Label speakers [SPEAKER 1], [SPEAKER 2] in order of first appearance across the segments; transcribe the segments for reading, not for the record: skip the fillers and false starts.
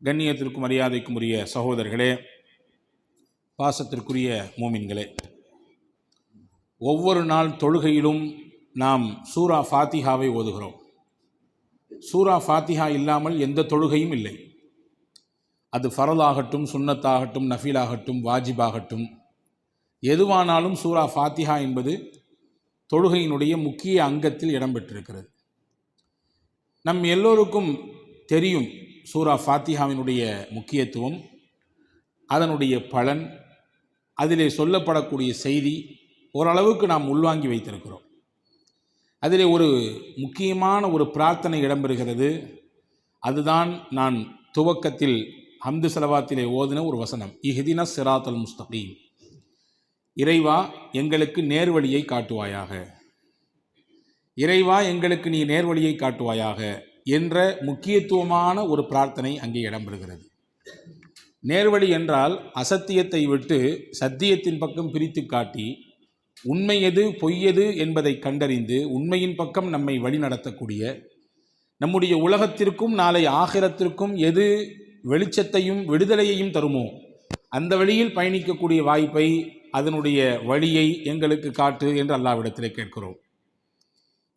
[SPEAKER 1] கண்ணியத்திற்கும் மரியாதைக்கும் உரிய சகோதரர்களே, பாசத்திற்குரிய மூமின்களே, ஒவ்வொரு நாள் தொழுகையிலும் நாம் சூரா ஃபாத்திஹாவை ஓதுகிறோம். சூரா ஃபாத்திஹா இல்லாமல் எந்த தொழுகையும் இல்லை. அது ஃபரலாகட்டும், சுன்னத்தாகட்டும், நஃபீலாகட்டும், வாஜிபாகட்டும், எதுவானாலும் சூரா ஃபாத்திஹா என்பது தொழுகையினுடைய முக்கிய அங்கத்தில் இடம்பெற்றிருக்கிறது. நம் எல்லோருக்கும் தெரியும் சூரா ஃபாத்திஹாவினுடைய முக்கியத்துவம், அதனுடைய பலன், அதிலே சொல்லப்படக்கூடிய செய்தி ஓரளவுக்கு நாம் உள்வாங்கி வைத்திருக்கிறோம். அதிலே ஒரு முக்கியமான ஒரு பிரார்த்தனை இடம்பெறுகிறது. அதுதான் நான் துவக்கத்தில் ஹம்து ஸலவாத்திலே ஓதின ஒரு வசனம், இஹ்தின ஸிராத்தல் முஸ்தகீம். இறைவா, எங்களுக்கு நேர்வழியை காட்டுவாயாக, இறைவா எங்களுக்கு நீ நேர்வழியை காட்டுவாயாக என்ற முக்கியத்துவமான ஒரு பிரார்த்தனை அங்கே இடம்பெறுகிறது. நேர்வழி என்றால் அசத்தியத்தை விட்டு சத்தியத்தின் பக்கம் பிரித்து காட்டி உண்மை எது பொய் எது என்பதை கண்டறிந்து உண்மையின் பக்கம் நம்மை வழிநடத்தக்கூடிய, நம்முடைய உலகத்திற்கும் நாளை ஆகிரத்திற்கும் எது வெளிச்சத்தையும் விடுதலையையும் தருமோ அந்த வழியில் பயணிக்கக்கூடிய வாய்ப்பை, அதனுடைய வழியை எங்களுக்கு காட்டு என்று அல்லாஹ்விடத்திலே கேட்கிறோம்.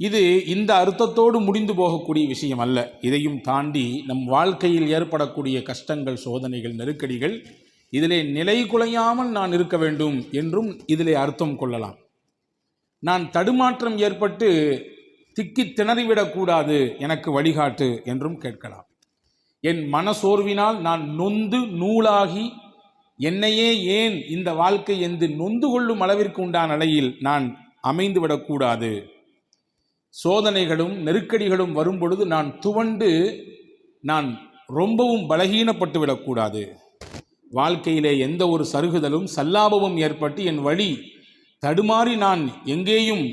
[SPEAKER 1] இது இந்த அர்த்தத்தோடு முடிந்து போகக்கூடிய விஷயம் அல்ல. இதையும் தாண்டி நம் வாழ்க்கையில் ஏற்படக்கூடிய கஷ்டங்கள், சோதனைகள், நெருக்கடிகள், இதிலே நிலை குலையாமல் நான் இருக்க வேண்டும் என்றும் இதிலே அர்த்தம் கொள்ளலாம். நான் தடுமாற்றம் ஏற்பட்டு திக்கி திணறிவிடக்கூடாது, எனக்கு வழிகாட்டு என்றும் கேட்கலாம். என் மனசோர்வினால் நான் நொந்து நூலாகி என்னையே ஏன் இந்த வாழ்க்கை என்று நொந்து கொள்ளும் அளவிற்கு உண்டான நிலையில் நான் அமைந்து விடக்கூடாது. சோதனைகளும் நெருக்கடிகளும் வரும்பொழுது நான் துவண்டு நான் ரொம்பவும் பலகீனப்பட்டு விடக்கூடாது. வாழ்க்கையிலே எந்த ஒரு சருகுதலும் சல்லாபமும் ஏற்பட்டு என் வழி தடுமாறி நான் எங்கேயும்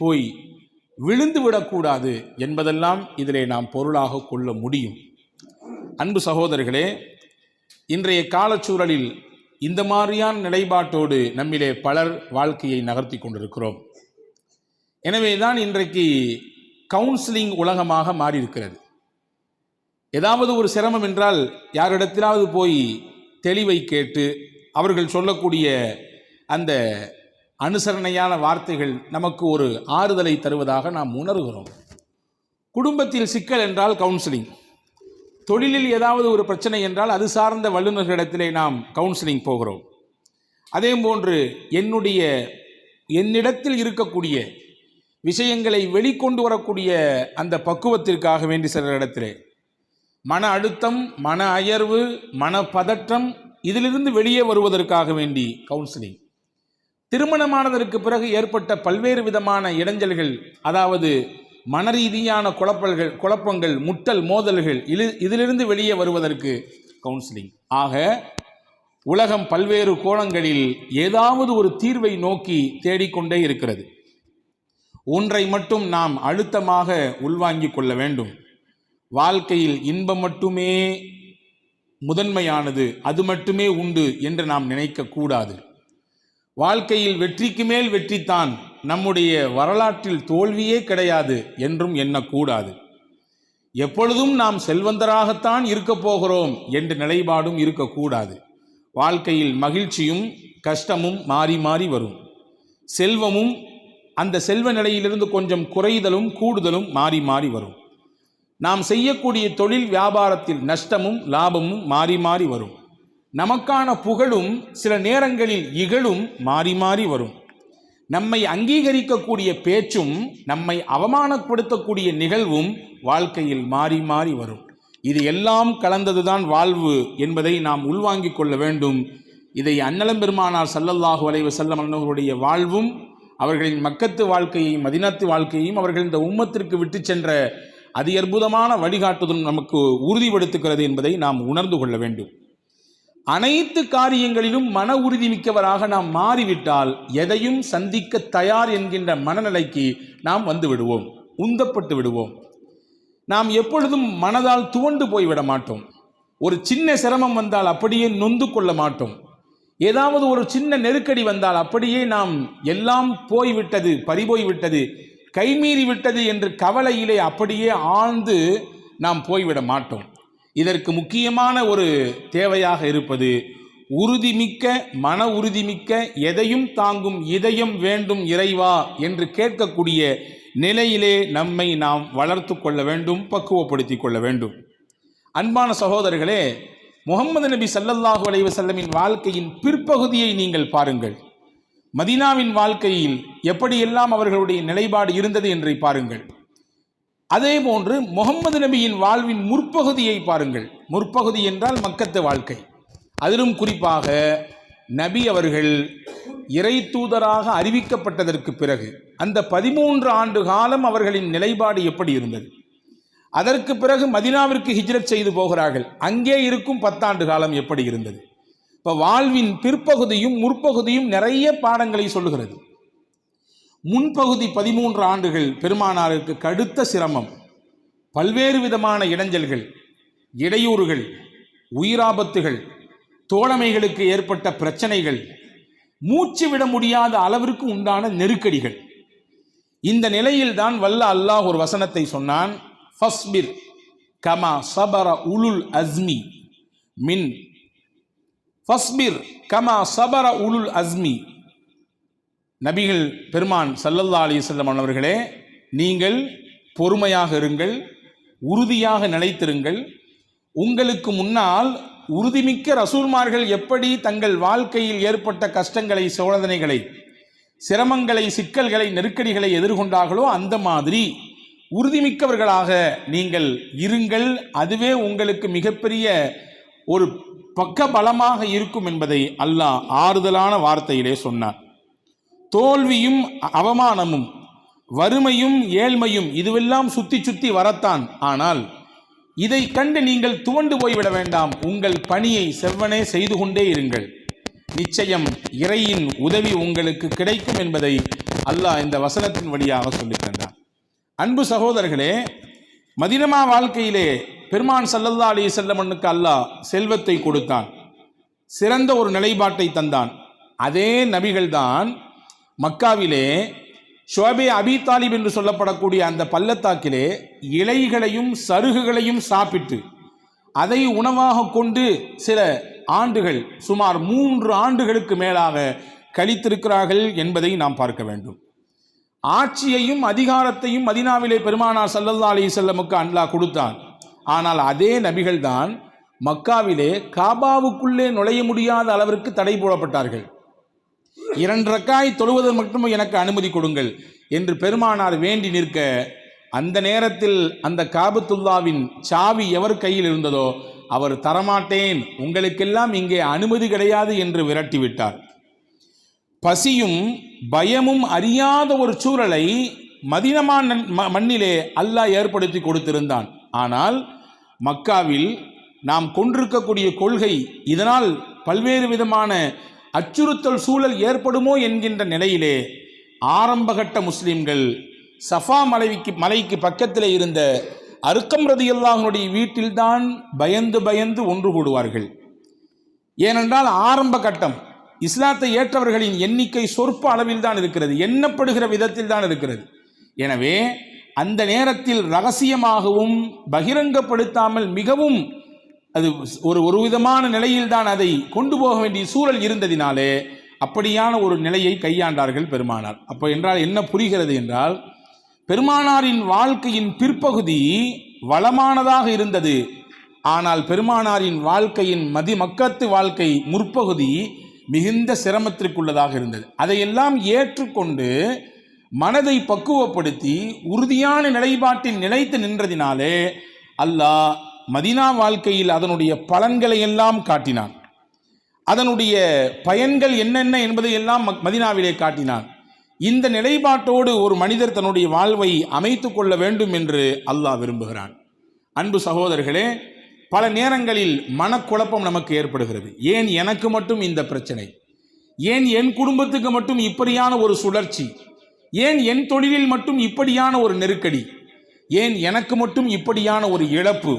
[SPEAKER 1] போய் விழுந்து விடக்கூடாது என்பதெல்லாம் இதிலே நாம் பொருளாக கொள்ள முடியும். அன்பு சகோதரர்களே, இன்றைய காலச்சூழலில் இந்த மாதிரியான நிலைப்பாட்டோடு நம்மிலே பலர் வாழ்க்கையை நகர்த்தி கொண்டிருக்கிறோம். எனவே தான் இன்றைக்கு கவுன்சிலிங் உலகமாக மாறியிருக்கிறது. ஏதாவது ஒரு சிரமம் என்றால் யாரிடத்திலாவது போய் தெளிவை கேட்டு அவர்கள் சொல்லக்கூடிய அந்த அனுசரணையான வார்த்தைகள் நமக்கு ஒரு ஆறுதலை தருவதாக நாம் உணர்கிறோம். குடும்பத்தில் சிக்கல் என்றால் கவுன்சிலிங், தொழிலில் ஏதாவது ஒரு பிரச்சனை என்றால் அது சார்ந்த வல்லுநர்களிடத்திலே நாம் கவுன்சிலிங் போகிறோம். அதே போன்று என்னிடத்தில் இருக்கக்கூடிய விஷயங்களை வெளிக்கொண்டு வரக்கூடிய அந்த பக்குவத்திற்காக வேண்டி சில இடத்திலே மன அழுத்தம், மன அயர்வு, மன பதற்றம், இதிலிருந்து வெளியே வருவதற்காக வேண்டி கவுன்சிலிங். திருமணமானதற்கு பிறகு ஏற்பட்ட பல்வேறு விதமான இடைஞ்சல்கள், அதாவது மனரீதியான குழப்பங்கள், முட்டல், மோதல்கள், இதிலிருந்து வெளியே வருவதற்கு கவுன்சிலிங். ஆக உலகம் பல்வேறு கோணங்களில் ஏதாவது ஒரு தீர்வை நோக்கி தேடிக்கொண்டே இருக்கிறது. ஒன்றை மட்டும் நாம் அழுத்தமாக உள்வாங்கிக் கொள்ள வேண்டும். வாழ்க்கையில் இன்பம் மட்டுமே முதன்மையானது, அது மட்டுமே உண்டு என்று நாம் நினைக்கக்கூடாது. வாழ்க்கையில் வெற்றிக்கு மேல் வெற்றித்தான், நம்முடைய வரலாற்றில் தோல்வியே கிடையாது என்றும் எண்ணக்கூடாது. எப்பொழுதும் நாம் செல்வந்தராகத்தான் இருக்க போகிறோம் என்ற நிலைப்பாடும் இருக்கக்கூடாது. வாழ்க்கையில் மகிழ்ச்சியும் கஷ்டமும் மாறி மாறி வரும். செல்வமும் அந்த செல்வ நிலையிலிருந்து கொஞ்சம் குறைதலும் கூடுதலும் மாறி மாறி வரும். நாம் செய்யக்கூடிய தொழில் வியாபாரத்தில் நஷ்டமும் லாபமும் மாறி மாறி வரும். நமக்கான புகழும் சில நேரங்களில் இகழும் மாறி மாறி வரும். நம்மை அங்கீகரிக்கக்கூடிய பேச்சும் நம்மை அவமானப்படுத்தக்கூடிய நிகழ்வும் வாழ்க்கையில் மாறி மாறி வரும். இது எல்லாம் கலந்ததுதான் வாழ்வு என்பதை நாம் உள்வாங்கிக் கொள்ள வேண்டும். இதை அன்னலம் பெருமானார் ஸல்லல்லாஹு அலைஹி வஸல்லம் அவர்களுடைய வாழ்வும் அவர்களின் மக்கத்து வாழ்க்கையையும் மதீனத்து வாழ்க்கையையும் அவர்கள் இந்த உம்மத்திற்கு விட்டு சென்ற அதி அற்புதமான வழிகாட்டுதல் நமக்கு உறுதிப்படுத்துகிறது என்பதை நாம் உணர்ந்து கொள்ள வேண்டும். அனைத்து காரியங்களிலும் மன உறுதி மிக்கவராக நாம் மாறிவிட்டால் எதையும் சந்திக்க தயார் என்கின்ற மனநிலைக்கு நாம் வந்து விடுவோம், உந்தப்பட்டு விடுவோம். நாம் எப்பொழுதும் மனதால் துவண்டு போய்விட மாட்டோம். ஒரு சின்ன சிரமம் வந்தால் அப்படியே நொந்து கொள்ள மாட்டோம். ஏதாவது ஒரு சின்ன நெருக்கடி வந்தால் அப்படியே நாம் எல்லாம் போய்விட்டது, பறிபோய்விட்டது, கைமீறி விட்டது என்று கவலையிலே அப்படியே ஆழ்ந்து நாம் போய்விட மாட்டோம். இதற்கு முக்கியமான ஒரு தேவையாக இருப்பது உறுதிமிக்க, மன உறுதிமிக்க, எதையும் தாங்கும் இதயம் வேண்டும் இறைவா என்று கேட்கக்கூடிய நிலையிலே நம்மை நாம் வளர்த்து கொள்ள வேண்டும், பக்குவப்படுத்தி கொள்ள வேண்டும். அன்பான சகோதரர்களே, முஹம்மது நபி ஸல்லல்லாஹு அலைஹி வஸல்லமின் வாழ்க்கையின் பிற்பகுதியை நீங்கள் பாருங்கள். மதீனாவின் வாழ்க்கையில் எப்படியெல்லாம் அவர்களுடைய நிலைப்பாடு இருந்தது என்று பாருங்கள். அதே போன்று முஹம்மது நபியின் வாழ்வின் முற்பகுதியை பாருங்கள். முற்பகுதி என்றால் மக்கத்து வாழ்க்கை. அதிலும் குறிப்பாக நபி அவர்கள் இறை தூதராக அறிவிக்கப்பட்டதற்கு பிறகு அந்த 13 ஆண்டு காலம் அவர்களின் நிலைப்பாடு எப்படி இருந்தது? அதற்கு பிறகு மதீனாவிற்கு ஹிஜ்ரத் செய்து போகிறார்கள். அங்கே இருக்கும் 10 ஆண்டு காலம் எப்படி இருந்தது? இப்போ வாழ்வின் பிற்பகுதியும் முற்பகுதியும் நிறைய பாடங்களை சொல்லுகிறது. முன்பகுதி 13 ஆண்டுகள் பெருமானாருக்கு கடுத்த சிரமம், பல்வேறு விதமான இடைஞ்சல்கள், இடையூறுகள், உயிராபத்துகள், தோழமைகளுக்கு ஏற்பட்ட பிரச்சனைகள், மூச்சு விட முடியாத அளவிற்கு உண்டான நெருக்கடிகள். இந்த நிலையில்தான் வல்ல அல்லாஹ் ஒரு வசனத்தை சொன்னான், ஃபஸ்பிர் கமா சபர உலுல் அஸ்மி மின் ஃபஸ்பிர் கமா சபர உலுல் அஸ்மி. நபிகள் பெருமான் ஸல்லல்லாஹு அலைஹி வஸல்லம் அவர்களே, நீங்கள் பொறுமையாக இருங்கள், உறுதியாக நிலைத்திருங்கள். உங்களுக்கு முன்னால் உறுதிமிக்க ரசூல்மார்கள் எப்படி தங்கள் வாழ்க்கையில் ஏற்பட்ட கஷ்டங்களை, சோதனைகளை, சிரமங்களை, சிக்கல்களை, நெருக்கடிகளை எதிர்கொண்டார்களோ அந்த மாதிரி உறுதிமிக்கவர்களாக நீங்கள் இருங்கள். அதுவே உங்களுக்கு மிகப்பெரிய ஒரு பக்க பலமாக இருக்கும் என்பதை அல்லாஹ் ஆறுதலான வார்த்தையிலே சொன்னார். தோல்வியும் அவமானமும் வறுமையும் ஏழ்மையும் இதுவெல்லாம் சுத்தி சுத்தி வரத்தான். ஆனால் இதை கண்டு நீங்கள் துவண்டு போய்விட வேண்டாம். உங்கள் பணியை செவ்வனே செய்து கொண்டே இருங்கள். நிச்சயம் இறையின் உதவி உங்களுக்கு கிடைக்கும் என்பதை அல்லாஹ் இந்த வசனத்தின் வழியாக சொல்லித் தந்தார். அன்பு சகோதரர்களே, மதீனா வாழ்க்கையிலே பெருமான் ஸல்லல்லாஹு அலைஹி வஸல்லமுக்கு அல்லாஹ் செல்வத்தை கொடுத்தான், சிறந்த ஒரு நிலைப்பாட்டை தந்தான். அதே நபிகள்தான் மக்காவிலே ஷுவைபே அபி தாலிப் என்று சொல்லப்படக்கூடிய அந்த பள்ளத்தாக்கிலே இலைகளையும் சருகுகளையும் சாப்பிட்டு அதை உணவாக கொண்டு சில ஆண்டுகள், சுமார் 3 ஆண்டுகளுக்கு மேலாக கழித்திருக்கிறார்கள் என்பதை நாம் பார்க்க வேண்டும். ஆட்சியையும் அதிகாரத்தையும் மதீனாவிலே பெருமானார் ஸல்லல்லாஹு அலைஹி வஸல்லமுக்கு அல்லாஹ் கொடுத்தான். ஆனால் அதே நபிகள்தான் மக்காவிலே காபாவுக்குள்ளே நுழைய முடியாத அளவிற்கு தடை போடப்பட்டார்கள். 2 ரக்காய் தொழுவதற்கு மட்டும் எனக்கு அனுமதி கொடுங்கள் என்று பெருமானார் வேண்டி நிற்க, அந்த நேரத்தில் அந்த காபத்துல்லாவின் சாவி எவர் கையில் இருந்ததோ அவர் தரமாட்டேன், உங்களுக்கெல்லாம் இங்கே அனுமதி கிடையாது என்று விரட்டிவிட்டார். பசியும் பயமும் அறியாத ஒரு சூழலை மதீனா மண்ணிலே அல்லாஹ் ஏற்படுத்தி கொடுத்திருந்தான். ஆனால் மக்காவில் நாம் கொண்டிருக்கக்கூடிய கொள்கை, இதனால் பல்வேறு விதமான அச்சுறுத்தல் சூழல் ஏற்படுமோ என்கின்ற நிலையிலே ஆரம்பகட்ட முஸ்லிம்கள் சஃபா மலைக்கு பக்கத்தில் இருந்த அர்கம் ரலியல்லாஹு அன்ஹுடைய வீட்டில்தான் பயந்து பயந்து ஒன்று கூடுவார்கள். ஏனென்றால் ஆரம்ப கட்டம், இஸ்லாத்தை ஏற்றவர்களின் எண்ணிக்கை சொற்ப அளவில் தான் இருக்கிறது, எண்ணப்படுகிற விதத்தில் தான் இருக்கிறது. எனவே அந்த நேரத்தில் ரகசியமாகவும் பகிரங்கப்படுத்தாமல் மிகவும் அது ஒரு விதமான நிலையில் தான் அதை கொண்டு போக வேண்டிய சூழல் இருந்ததினாலே அப்படியான ஒரு நிலையை கையாண்டார்கள் பெருமானார். அப்போ என்றால் என்ன புரிகிறது என்றால், பெருமானாரின் வாழ்க்கையின் பிற்பகுதி வளமானதாக இருந்தது. ஆனால் பெருமானாரின் வாழ்க்கையின் மக்கத்து வாழ்க்கை முற்பகுதி மிகுந்த சிரமத்திற்குள்ளதாக இருந்தது. அதையெல்லாம் ஏற்றுக்கொண்டு மனதை பக்குவப்படுத்தி உறுதியான நிலைப்பாட்டில் நிலைத்து நின்றதினாலே அல்லாஹ் மதீனா வாழ்க்கையில் அதனுடைய பலன்களை எல்லாம் காட்டினான். அதனுடைய பயன்கள் என்னென்ன என்பதை எல்லாம் மதீனாவிலே காட்டினான். இந்த நிலைப்பாட்டோடு ஒரு மனிதர் தன்னுடைய வாழ்வை அமைத்து கொள்ள வேண்டும் என்று அல்லாஹ் விரும்புகிறான். அன்பு சகோதரர்களே, பல நேரங்களில் மனக்குழப்பம் நமக்கு ஏற்படுகிறது. ஏன் எனக்கு மட்டும் இந்த பிரச்சனை? ஏன் என் குடும்பத்துக்கு மட்டும் இப்படியான ஒரு சுழற்சி? ஏன் என் தொழிலில் மட்டும் இப்படியான ஒரு நெருக்கடி? ஏன் எனக்கு மட்டும் இப்படியான ஒரு இழப்பு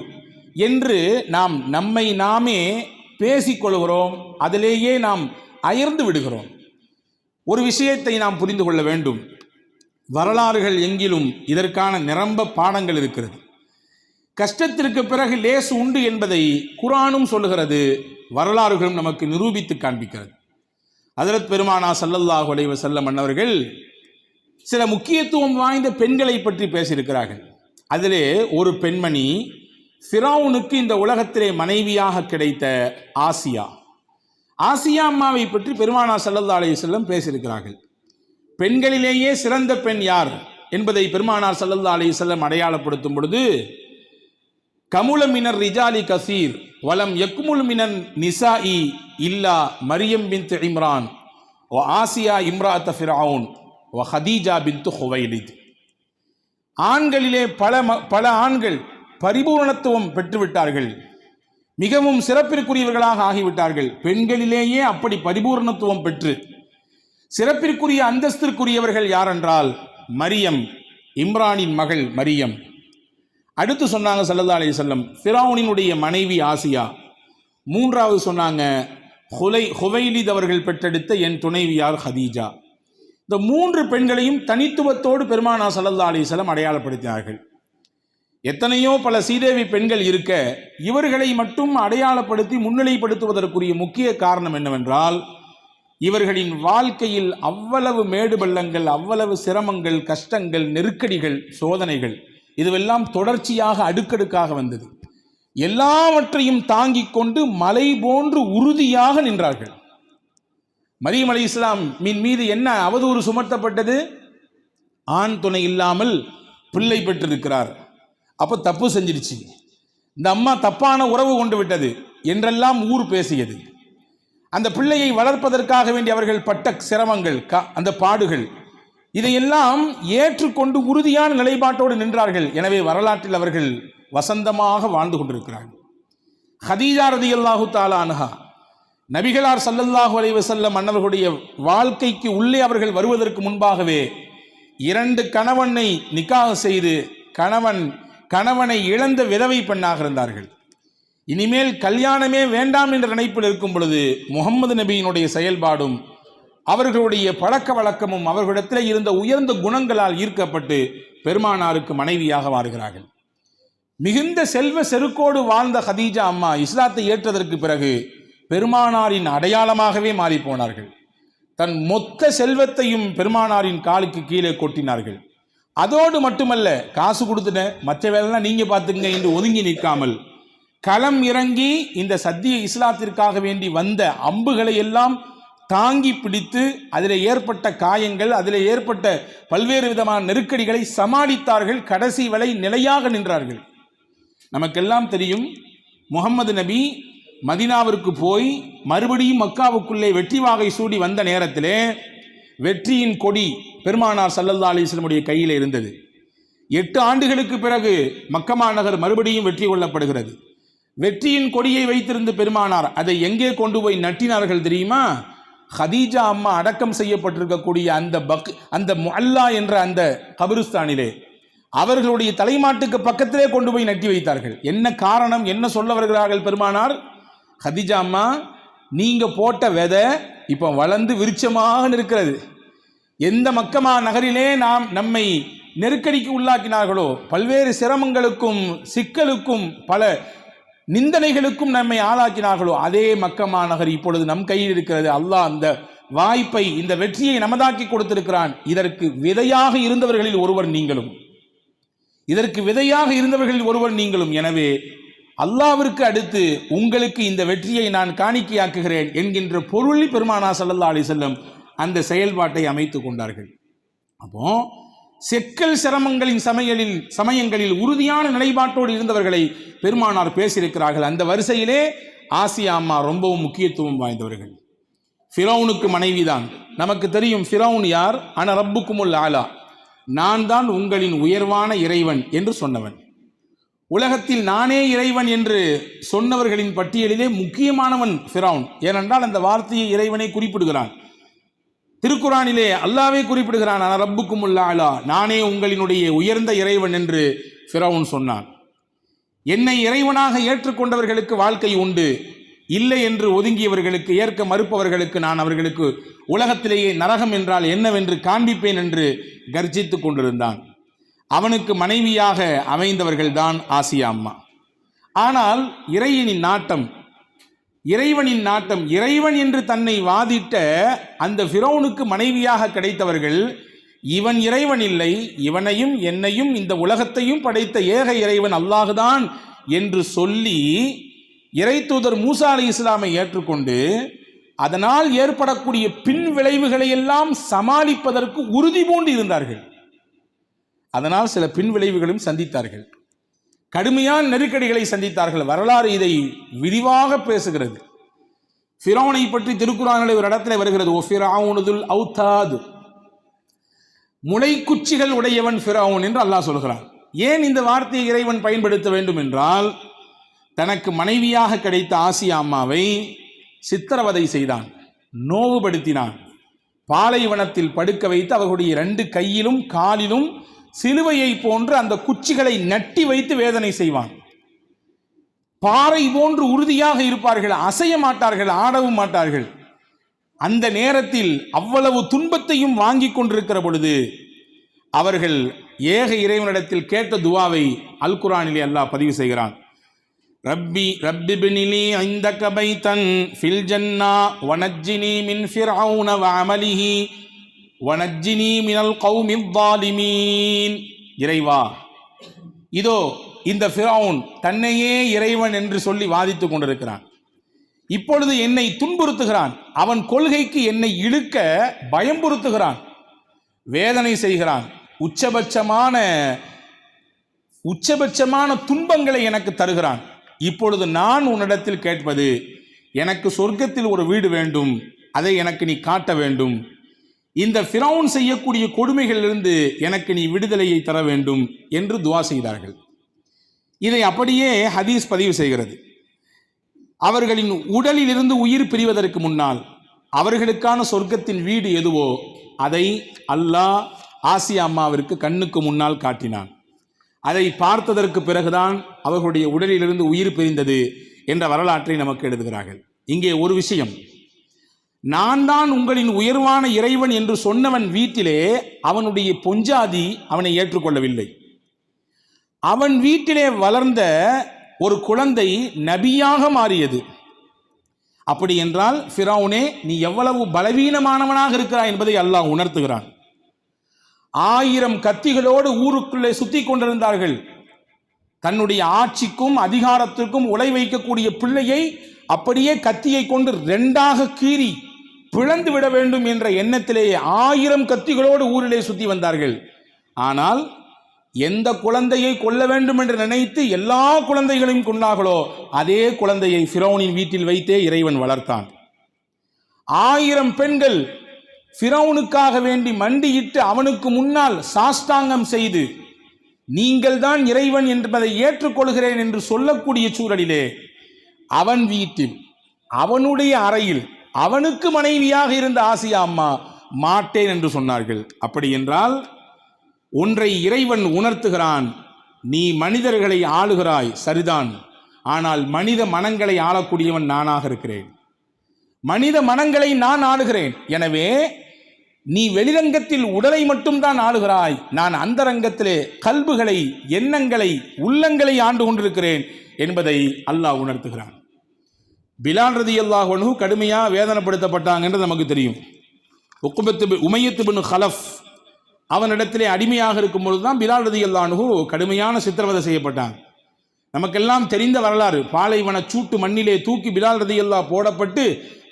[SPEAKER 1] என்று நாம் நம்மை நாமே பேசிக்கொள்கிறோம். அதிலேயே நாம் அயர்ந்து விடுகிறோம். ஒரு விஷயத்தை நாம் புரிந்து கொள்ள வேண்டும். வரலாறுகள் எங்கிலும் இதற்கான நிரம்ப பாடங்கள் இருக்கிறது. கஷ்டத்திற்கு பிறகு லேசு உண்டு என்பதை குர்ஆனும் சொல்லுகிறது, வரலாறுகளும் நமக்கு நிரூபித்து காண்பிக்கிறது. ஹஜ்ரத் பெருமானா ஸல்லல்லாஹு அலைஹி வஸல்லம் அன்னவர்கள் சில முக்கியத்துவம் வாய்ந்த பெண்களை பற்றி பேசியிருக்கிறார்கள். அதிலே ஒரு பெண்மணி ஃபிரௌனுக்கு இந்த உலகத்திலே மனைவியாக கிடைத்த ஆசியா. ஆசியா அம்மாவை பற்றி பெருமானா ஸல்லல்லாஹு அலைஹி வஸல்லம் பேசியிருக்கிறார்கள். பெண்களிலேயே சிறந்த பெண் யார் என்பதை பெருமானார் ஸல்லல்லாஹு அலைஹி வஸல்லம் அடையாளப்படுத்தும் பொழுது, கமுல மினர் ரிஜாலி கசீர் வலம் யக்முல் மினன் நிசாஇ இல்லா மரியம் பின்த் இம்ரான் வ ஆசியா இம்ராஅத் ஃபிரௌன் வ ஹதீஜா பின்த் ஹுவைலித். ஆண்களிலே பல ஆண்கள் பரிபூரணத்துவம் பெற்றுவிட்டார்கள், மிகவும் சிறப்பிற்குரியவர்களாக ஆகிவிட்டார்கள். பெண்களிலேயே அப்படி பரிபூரணத்துவம் பெற்று சிறப்பிற்குரிய அந்தஸ்திற்குரியவர்கள் யாரென்றால் மரியம், இம்ரானின் மகள் மரியம். அடுத்து சொன்னாங்க ஸல்லல்லாஹு அலைஹி வஸல்லம் ஃபிரௌனினுடைய மனைவி ஆசியா. மூன்றாவது சொன்னாங்க ஹுவைலித் அவர்கள் பெற்றெடுத்த என் துணைவியார் ஹதீஜா. இந்த மூன்று பெண்களையும் தனித்துவத்தோடு பெருமானார் ஸல்லல்லாஹு அலைஹி வஸல்லம் அடையாளப்படுத்தினார்கள். எத்தனையோ பல சீதேவி பெண்கள் இருக்க இவர்களை மட்டும் அடையாளப்படுத்தி முன்னிலைப்படுத்துவதற்குரிய முக்கிய காரணம் என்னவென்றால், இவர்களின் வாழ்க்கையில் அவ்வளவு மேடு பள்ளங்கள், அவ்வளவு சிரமங்கள், கஷ்டங்கள், நெருக்கடிகள், சோதனைகள் இதுவெல்லாம் தொடர்ச்சியாக அடுக்கடுக்காக வந்தது. எல்லாவற்றையும் தாங்கிக் கொண்டு மலை போன்று உறுதியாக நின்றார்கள். மரியம் அலைஹிஸ்ஸலாம் மீது என்ன அவதூறு சுமத்தப்பட்டது? ஆண் துணை இல்லாமல் பிள்ளை பெற்றிருக்கிறார், அப்போ தப்பு செஞ்சிருச்சு, இந்த அம்மா தப்பான உறவு கொண்டு விட்டது என்றெல்லாம் ஊர் பேசியது. அந்த பிள்ளையை வளர்ப்பதற்காக வேண்டி அவர்கள் பட்ட சிரமங்கள், அந்த பாடுகள், இதையெல்லாம் ஏற்றுக்கொண்டு உறுதியான நிலைப்பாட்டோடு நின்றார்கள். எனவே வரலாற்றில் அவர்கள் வசந்தமாக வாழ்ந்து கொண்டிருக்கிறார்கள். ஹதீஜா ரலியல்லாஹு தஆலா அன்ஹா, நபிகளார் ஸல்லல்லாஹு அலைஹி வஸல்லம் அன்னவர்களுடைய வாழ்க்கைக்கு உள்ளே அவர்கள் வருவதற்கு முன்பாகவே 2 கணவனை நிக்காஹ் செய்து கணவனை இழந்த விதவை பெண்ணாக இருந்தார்கள். இனிமேல் கல்யாணமே வேண்டாம் என்ற நினைப்பில் இருக்கும் பொழுது முகம்மது நபியினுடைய செயல்பாடும் அவர்களுடைய பழக்க வழக்கமும் அவர்களிடத்தில் இருந்த உயர்ந்த குணங்களால் ஈர்க்கப்பட்டு பெருமானாருக்கு மனைவியாக மாறுகிறார்கள். மிகுந்த செல்வ செருக்கோடு வாழ்ந்த ஹதீஜா அம்மா இஸ்லாத்தை ஏற்றதற்கு பிறகு பெருமானாரின் அடையாளமாகவே மாறி போனார்கள். தன் மொத்த செல்வத்தையும் பெருமானாரின் காலுக்கு கீழே கொட்டினார்கள். அதோடு மட்டுமல்ல, காசு கொடுத்துட்டேன், மற்ற வேலைலாம் நீங்க பார்த்துங்க என்று ஒதுங்கி நிற்காமல் களம் இறங்கி இந்த சத்திய இஸ்லாத்திற்காக வேண்டி வந்த அம்புகளை எல்லாம் தாங்கி பிடித்து அதில் ஏற்பட்ட காயங்கள், அதில் ஏற்பட்ட பல்வேறு விதமான நெருக்கடிகளை சமாளித்தார்கள். கடைசி வரை நிலையாக நின்றார்கள். நமக்கெல்லாம் தெரியும், முகம்மது நபி மதீனாவிற்கு போய் மறுபடியும் மக்காவுக்குள்ளே வெற்றி வாகை சூடி வந்த நேரத்திலே வெற்றியின் கொடி பெருமானார் ஸல்லல்லாஹு அலைஹி வஸல்லம் கையில் இருந்தது. 8 ஆண்டுகளுக்கு பிறகு மக்கமா நகர் மறுபடியும் வெற்றி கொள்ளப்படுகிறது. வெற்றியின் கொடியை வைத்திருந்த பெருமானார் அதை எங்கே கொண்டு போய் நட்டினார்கள் தெரியுமா? ஹதீஜா அம்மா அடக்கம் செய்யப்பட்டிருக்கக்கூடிய அந்த முஅல்லா என்ற அந்த கபிரிஸ்தானிலே அவர்களுடைய தலைமாட்டுக்கு பக்கத்திலே கொண்டு போய் நட்டி வைத்தார்கள். என்ன காரணம்? என்ன சொல்ல வருகிறார்கள் பெருமானார்? ஹதீஜா அம்மா, நீங்க போட்ட விதை இப்போ வளர்ந்து விருட்சமாக நிற்கிறது. எந்த மக்கமா நகரிலே நம்மை நெருக்கடிக்கு உள்ளாக்கினார்களோ, பல்வேறு சிரமங்களுக்கும் சிக்கலுக்கும் பல நிந்தனைகளுக்கும் நம்மை ஆளாக்கினார்களோ, அதே மக்கமா நகர் இப்பொழுது நம் கையில் இருக்கிறது. அல்லாஹ் அந்த வாய்ப்பை, இந்த வெற்றியை நமதாக்கி கொடுத்திருக்கிறான். இதற்கு விதையாக இருந்தவர்களில் ஒருவர் நீங்களும். எனவே அல்லாஹ்விற்கு அடுத்து உங்களுக்கு இந்த வெற்றியை நான் காணிக்கையாக்குகிறேன் என்கின்ற பொருளில் பெருமானார் ஸல்லல்லாஹு அலைஹி வஸல்லம் அந்த செயல்பாட்டை அமைத்துக் கொண்டார்கள். அப்போ செக்கல் சிரமங்களின் சமயங்களில் உறுதியான நிலைப்பாட்டோடு இருந்தவர்களை பெருமானார் பேசியிருக்கிறார்கள். அந்த வரிசையிலே ஆசியா அம்மா ரொம்பவும் முக்கியத்துவம் வாய்ந்தவர்கள். ஃபிரௌனுக்கு மனைவிதான். நமக்கு தெரியும் ஃபிரௌன் யார்? அன ரப்புக்குமுல் ஆலா, நான் தான் உங்களின் உயர்வான இறைவன் என்று சொன்னவன். உலகத்தில் நானே இறைவன் என்று சொன்னவர்களின் பட்டியலிலே முக்கியமானவன் ஃபிரௌன். ஏனென்றால் அந்த வார்த்தையை இறைவனை குறிப்பிடுகிறான். திருக்குரானிலே அல்லாஹ்வே குறிப்பிடுகிறான், அன ரப்புக்குமுல் ஆலா, நானே உங்களினுடைய உயர்ந்த இறைவன் என்று ஃபிரௌன் சொன்னான். என்னை இறைவனாக ஏற்றுக்கொண்டவர்களுக்கு வாழ்க்கை உண்டு, இல்லை என்று ஒதுங்கியவர்களுக்கு, ஏற்க மறுப்பவர்களுக்கு நான் அவர்களுக்கு உலகத்திலேயே நரகம் என்றால் என்னவென்று காண்பிப்பேன் என்று கர்ஜித்துக் கொண்டிருந்தான். அவனுக்கு மனைவியாக அமைந்தவர்கள்தான் ஆசியா அம்மா. ஆனால் இறைவனின் நாட்டம், இறைவன் என்று தன்னை வாதிட்ட அந்த ஃபிரௌனுக்கு மனைவியாக கிடைத்தவர்கள், இவன் இறைவன் இல்லை, இவனையும் என்னையும் இந்த உலகத்தையும் படைத்த ஏக இறைவன் அல்லாஹுதான் என்று சொல்லி இறை தூதர் மூசா அலைஹிஸ்ஸலாமை ஏற்றுக்கொண்டு அதனால் ஏற்படக்கூடிய பின் விளைவுகளை எல்லாம் சமாளிப்பதற்கு உறுதி பூண்டு இருந்தார்கள். அதனால் சில பின் விளைவுகளும் சந்தித்தார்கள், கடுமையான நெருக்கடிகளை சந்தித்தார்கள். வரலாறு இதை விரிவாக பேசுகிறது. ஃபிரௌனை பற்றி திருக்குர்ஆனில் ஒரு இடத்துல வருகிறது, ஓ ஃபிரௌனுதுல் அவுதாத், முளைக்குச்சிகள் உடையவன் ஃபிரௌன் என்று அல்லாஹ் சொல்கிறான். ஏன் இந்த வார்த்தையை இறைவன் பயன்படுத்த வேண்டும் என்றால், தனக்கு மனைவியாக கிடைத்த ஆசியா அம்மாவை சித்திரவதை செய்தான், நோவுபடுத்தினான், பாலைவனத்தில் படுக்க வைத்து அவர்களுடைய 2 கையிலும் காலிலும் சிலுவையை போன்று அந்த குச்சிகளை நட்டி வைத்து வேதனை செய்வான். பாறை போன்று உறுதியாக இருப்பார்கள், அசைய மாட்டார்கள், ஆடவும் மாட்டார்கள். அந்த நேரத்தில் அவ்வளவு துன்பத்தையும் வாங்கி கொண்டிருக்கிற பொழுது அவர்கள் ஏக இறைவனிடத்தில் கேட்ட துவாவை அல் குர்ஆனிலே அல்லாஹ் பதிவு செய்கிறான். ரப்பி பினிலி இந்தக பைத்தன் ஃபில் ஜன்னா வனஜ்ஜினி மின் ஃபிர்அவுன வஅமலிஹி வனஜ்ஜினி மினல் கௌமில் ஸாலிமீன். இறைவா, இதோ இந்த ஃபிரௌன் தன்னையே இறைவன் என்று சொல்லி வாதித்துக் கொண்டிருக்கிறான். இப்பொழுது என்னை துன்புறுத்துகிறான், அவன் கொள்கைக்கு என்னை இழுக்க பயம்புறுத்துகிறான், வேதனை செய்கிறான், உச்சபட்சமான துன்பங்களை எனக்கு தருகிறான். இப்பொழுது நான் உன்னிடத்தில் கேட்பது, எனக்கு சொர்க்கத்தில் ஒரு வீடு வேண்டும், அதை எனக்கு நீ காட்ட வேண்டும். இந்த ஃபிரௌன் செய்யக்கூடிய கொடுமைகளிலிருந்து எனக்கு நீ விடுதலையை தர வேண்டும் என்று துஆ செய்தார்கள். இதை அப்படியே ஹதீஸ் பதிவு செய்கிறது. அவர்களின் உடலில் இருந்து உயிர் பிரிவதற்கு முன்னால் அவர்களுக்கான சொர்க்கத்தின் வீடு எதுவோ அதை அல்லாஹ் ஆசியா அம்மாவிற்கு கண்ணுக்கு முன்னால் காட்டினான். அதை பார்த்ததற்கு பிறகுதான் அவர்களுடைய உடலிலிருந்து உயிர் பிரிந்தது என்ற வரலாற்றை நமக்கு எழுதுகிறார்கள். இங்கே ஒரு விஷயம், நான் தான் உங்களின் உயர்வான இறைவன் என்று சொன்னவன் வீட்டிலே அவனுடைய பொஞ்சாதி அவனை ஏற்றுக்கொள்ளவில்லை. அவன் வீட்டிலே வளர்ந்த ஒரு குழந்தை நபியாக மாறியது. அப்படி என்றால் ஃபிரௌனே, நீ எவ்வளவு பலவீனமானவனாக இருக்கிறாய் என்பதை அல்லாஹ் உணர்த்துகிறான். 1000 கத்திகளோடு ஊருக்குள்ளே சுத்தி கொண்டிருந்தார்கள். தன்னுடைய ஆட்சிக்கும் அதிகாரத்திற்கும் உலை வைக்கக்கூடிய பிள்ளையை அப்படியே கத்தியை கொண்டு 2ஆக கீறி பிளந்து விட வேண்டும் என்ற எண்ணத்திலேயே 1000 கத்திகளோடு ஊரிலே சுத்தி வந்தார்கள். ஆனால் எந்த குழந்தையை கொல்ல வேண்டும் என்று நினைத்து எல்லா குழந்தைகளையும் கொண்டார்களோ அதே குழந்தையை ஃபிரௌனின் வீட்டில் வைத்தே இறைவன் வளர்த்தான். 1000 பெண்கள் ஃபிரௌனுக்காக வேண்டி மண்டியிட்டு அவனுக்கு முன்னால் சாஷ்டாங்கம் செய்து நீங்கள் தான் இறைவன் என்பதை ஏற்றுக்கொள்கிறேன் என்று சொல்லக்கூடிய சூழலிலே அவன் வீட்டில் அவனுடைய அறையில் அவனுக்கு மனைவியாக இருந்த ஆசியா அம்மா மாட்டேன் என்று சொன்னார்கள். அப்படி என்றால் ஒன்றை இறைவன் உணர்த்துகிறான், நீ மனிதர்களை ஆளுகிறாய் சரிதான், ஆனால் மனித மனங்களை ஆளக்கூடியவன் நானாக இருக்கிறேன், மனித மனங்களை நான் ஆளுகிறேன். எனவே நீ வெளிரங்கத்தில் உடலை மட்டும்தான் ஆளுகிறாய், நான் அந்தரங்கத்திலே கல்புகளை, எண்ணங்களை, உள்ளங்களை ஆண்டு கொண்டிருக்கிறேன் என்பதை அல்லாஹ் உணர்த்துகிறான். பிலால் ரலியல்லாஹு அன்ஹு கடுமையாக வேதனைப்படுத்தப்பட்டாங்க என்று நமக்கு தெரியும். உமையத் பின் ஹலஃப் அவனிடத்திலே அடிமையாக இருக்கும் பொழுதுதான் பிலால் ரலியல்லாஹு அன்ஹு கடுமையான சித்திரவதை செய்யப்பட்டாங்க. நமக்கெல்லாம் தெரிந்த வரலாறு. பாலைவன சூட்டு மண்ணிலே தூக்கி பிலால் ரலியல்லாஹு போடப்பட்டு